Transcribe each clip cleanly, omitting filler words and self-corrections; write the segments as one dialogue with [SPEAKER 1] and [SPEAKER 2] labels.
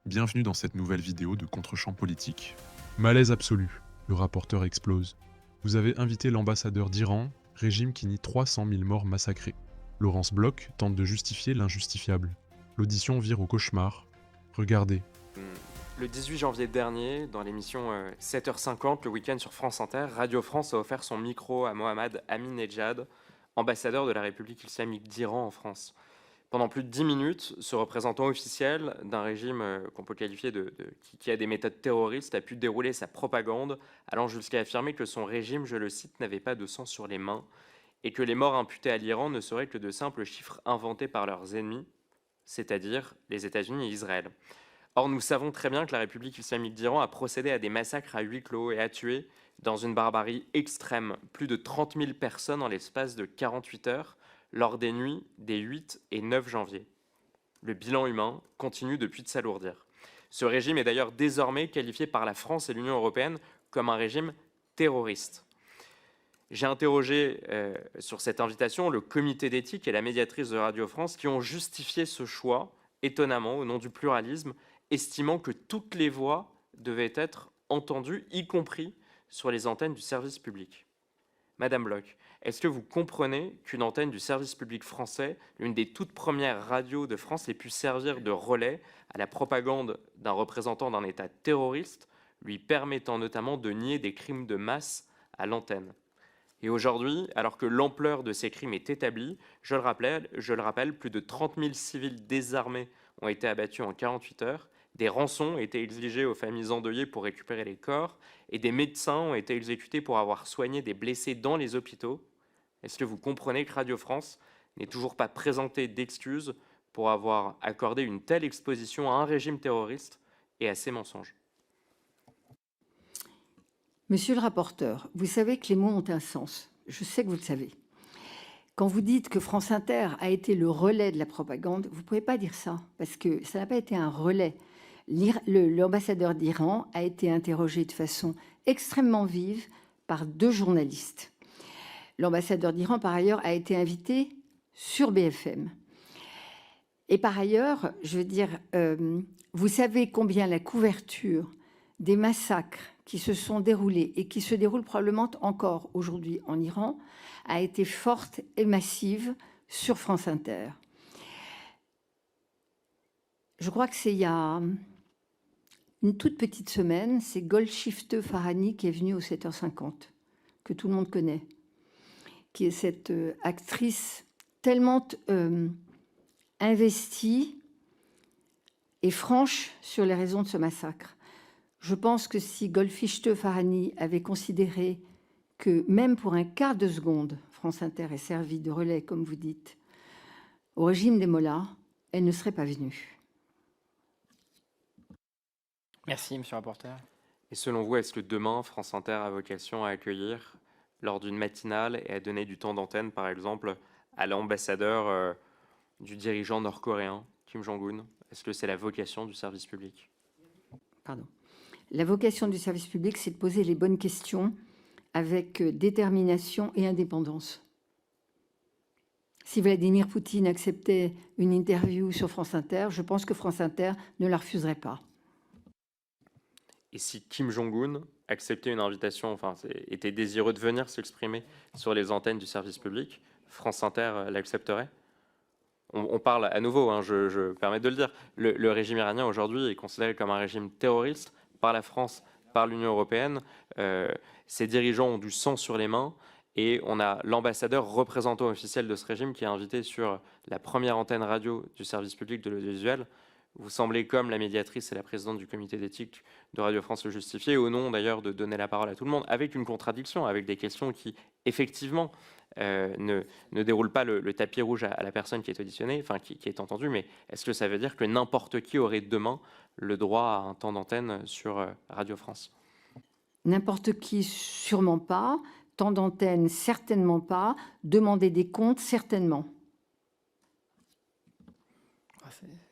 [SPEAKER 1] Bienvenue dans cette nouvelle vidéo de Contre-champ politique. Malaise absolu, le rapporteur explose. Vous avez invité l'ambassadeur d'Iran, régime qui nie 300 000 morts massacrés. Laurence Bloch tente de justifier l'injustifiable. L'audition vire au cauchemar. Regardez.
[SPEAKER 2] Le 18 janvier dernier, dans l'émission 7h50, le week-end sur France Inter, Radio France a offert son micro à Mohammad Ahmadinejad, ambassadeur de la République islamique d'Iran en France. Pendant plus de 10 minutes, ce représentant officiel d'un régime qu'on peut qualifier qui a des méthodes terroristes a pu dérouler sa propagande, allant jusqu'à affirmer que son régime, je le cite, n'avait pas de sang sur les mains, et que les morts imputées à l'Iran ne seraient que de simples chiffres inventés par leurs ennemis, c'est-à-dire les États-Unis et Israël. Or, nous savons très bien que la République islamique d'Iran a procédé à des massacres à huis clos et a tué, dans une barbarie extrême, plus de 30 000 personnes en l'espace de 48 heures, lors des nuits des 8 et 9 janvier. Le bilan humain continue depuis de s'alourdir. Ce régime est d'ailleurs désormais qualifié par la France et l'Union européenne comme un régime terroriste. J'ai interrogé sur cette invitation le comité d'éthique et la médiatrice de Radio France qui ont justifié ce choix, étonnamment, au nom du pluralisme, estimant que toutes les voix devaient être entendues, y compris sur les antennes du service public. Madame Bloch, est-ce que vous comprenez qu'une antenne du service public français, l'une des toutes premières radios de France, ait pu servir de relais à la propagande d'un représentant d'un État terroriste, lui permettant notamment de nier des crimes de masse à l'antenne? Et aujourd'hui, alors que l'ampleur de ces crimes est établie, je le rappelle, plus de 30 000 civils désarmés ont été abattus en 48 heures, des rançons ont été exigées aux familles endeuillées pour récupérer les corps, et des médecins ont été exécutés pour avoir soigné des blessés dans les hôpitaux. Est-ce que vous comprenez que Radio France n'ait toujours pas présenté d'excuses pour avoir accordé une telle exposition à un régime terroriste et à ses mensonges?
[SPEAKER 3] Monsieur le rapporteur, vous savez que les mots ont un sens. Je sais que vous le savez. Quand vous dites que France Inter a été le relais de la propagande, vous ne pouvez pas dire ça, parce que ça n'a pas été un relais. L'ambassadeur d'Iran a été interrogé de façon extrêmement vive par 2 journalistes. L'ambassadeur d'Iran, par ailleurs, a été invité sur BFM. Et par ailleurs, je veux dire, vous savez combien la couverture des massacres qui se sont déroulés et qui se déroulent probablement encore aujourd'hui en Iran a été forte et massive sur France Inter. Je crois que c'est il y a une toute petite semaine, c'est Golshifteh Farhani qui est venue au 7h50, que tout le monde connaît, qui est cette actrice tellement investie et franche sur les raisons de ce massacre. Je pense que si Golshifteh Farhani avait considéré que même pour un quart de seconde, France Inter est servi de relais, comme vous dites, au régime des mollahs, elle ne serait pas venue.
[SPEAKER 4] Merci, monsieur le rapporteur.
[SPEAKER 2] Et selon vous, est-ce que demain, France Inter a vocation à accueillir, lors d'une matinale, et à donner du temps d'antenne, par exemple, à l'ambassadeur du dirigeant nord-coréen, Kim Jong-un? Est-ce que c'est la vocation du service public?
[SPEAKER 3] Pardon. La vocation du service public, c'est de poser les bonnes questions avec détermination et indépendance. Si Vladimir Poutine acceptait une interview sur France Inter, je pense que France Inter ne la refuserait pas.
[SPEAKER 2] Et si Kim Jong-un acceptait une invitation, enfin, était désireux de venir s'exprimer sur les antennes du service public, France Inter l'accepterait? On parle à nouveau, hein, je permets de le dire, le régime iranien aujourd'hui est considéré comme un régime terroriste par la France, par l'Union européenne. Ses dirigeants ont du sang sur les mains et on a l'ambassadeur représentant officiel de ce régime qui est invité sur la première antenne radio du service public de l'audiovisuel. Vous semblez, comme la médiatrice et la présidente du comité d'éthique de Radio France, le justifier, au nom d'ailleurs de donner la parole à tout le monde, avec une contradiction, avec des questions qui, effectivement, ne déroulent pas le tapis rouge à la personne qui est auditionnée, enfin qui est entendue, mais est-ce que ça veut dire que n'importe qui aurait demain le droit à un temps d'antenne sur Radio France?
[SPEAKER 3] N'importe qui, sûrement pas. Temps d'antenne, certainement pas. Demander des comptes, certainement.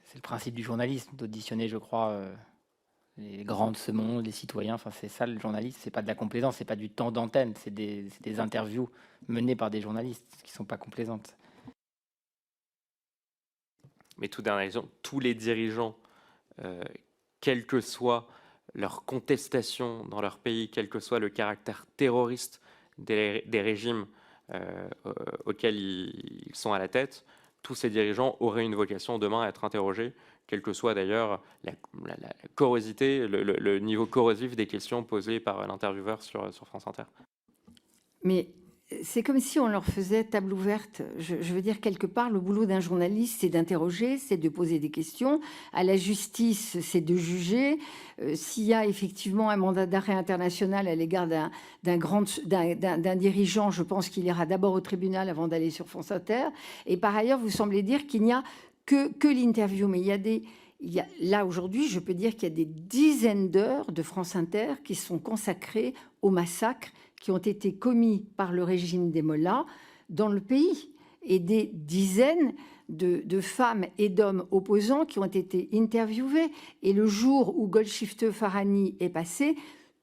[SPEAKER 4] C'est le principe du journalisme, d'auditionner, je crois, les grands de ce monde, les citoyens. Enfin, c'est ça le journaliste, c'est pas de la complaisance, c'est pas du temps d'antenne, c'est des interviews menées par des journalistes qui sont pas complaisantes.
[SPEAKER 2] Mais tout dernière question, tous les dirigeants quelle que soit leur contestation dans leur pays, quel que soit le caractère terroriste des régimes auxquels ils sont à la tête, tous ces dirigeants auraient une vocation demain à être interrogés, quelle que soit d'ailleurs la corrosité, le niveau corrosif des questions posées par l'intervieweur sur France Inter.
[SPEAKER 3] Mais c'est comme si on leur faisait table ouverte. Je veux dire, quelque part, le boulot d'un journaliste, c'est d'interroger, c'est de poser des questions. À la justice, c'est de juger. S'il y a effectivement un mandat d'arrêt international à l'égard d'un dirigeant, je pense qu'il ira d'abord au tribunal avant d'aller sur France Inter. Et par ailleurs, vous semblez dire qu'il n'y a que l'interview. Mais là, aujourd'hui, je peux dire qu'il y a des dizaines d'heures de France Inter qui sont consacrées au massacre qui ont été commis par le régime des Mollahs dans le pays, et des dizaines de femmes et d'hommes opposants qui ont été interviewés. Et le jour où Golshifteh Farhani est passé,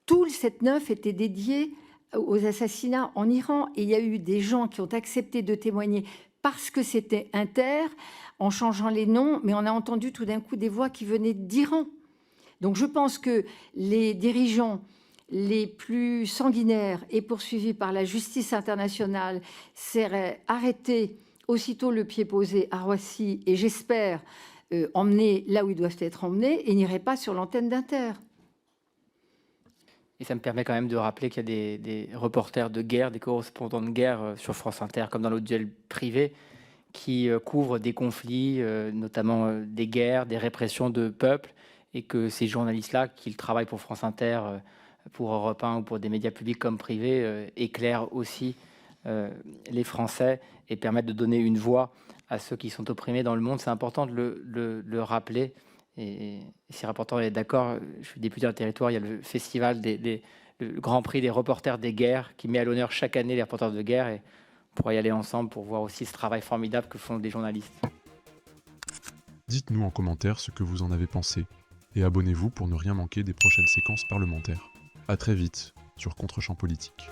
[SPEAKER 3] tout le 7-9 était dédié aux assassinats en Iran. Et il y a eu des gens qui ont accepté de témoigner parce que c'était Inter, en changeant les noms, mais on a entendu tout d'un coup des voix qui venaient d'Iran. Donc je pense que les dirigeants les plus sanguinaires et poursuivis par la justice internationale seraient arrêtés aussitôt le pied posé à Roissy et j'espère emmenés là où ils doivent être emmenés et n'iraient pas sur l'antenne d'Inter.
[SPEAKER 4] Et ça me permet quand même de rappeler qu'il y a des reporters de guerre, des correspondants de guerre sur France Inter, comme dans l'audiovisuel privé, qui couvrent des conflits, notamment des guerres, des répressions de peuples, et que ces journalistes-là, qui travaillent pour France Inter, pour Europe 1 ou pour des médias publics comme privés, éclairent aussi les Français et permettent de donner une voix à ceux qui sont opprimés dans le monde. C'est important de le rappeler. Et si le rapporteur est d'accord, je suis député d'un territoire, il y a le festival, le Grand Prix des reporters des guerres qui met à l'honneur chaque année les reporters de guerre. Et on pourra y aller ensemble pour voir aussi ce travail formidable que font des journalistes.
[SPEAKER 1] Dites-nous en commentaire ce que vous en avez pensé. Et abonnez-vous pour ne rien manquer des prochaines séquences parlementaires. À très vite sur Contre-champ politique.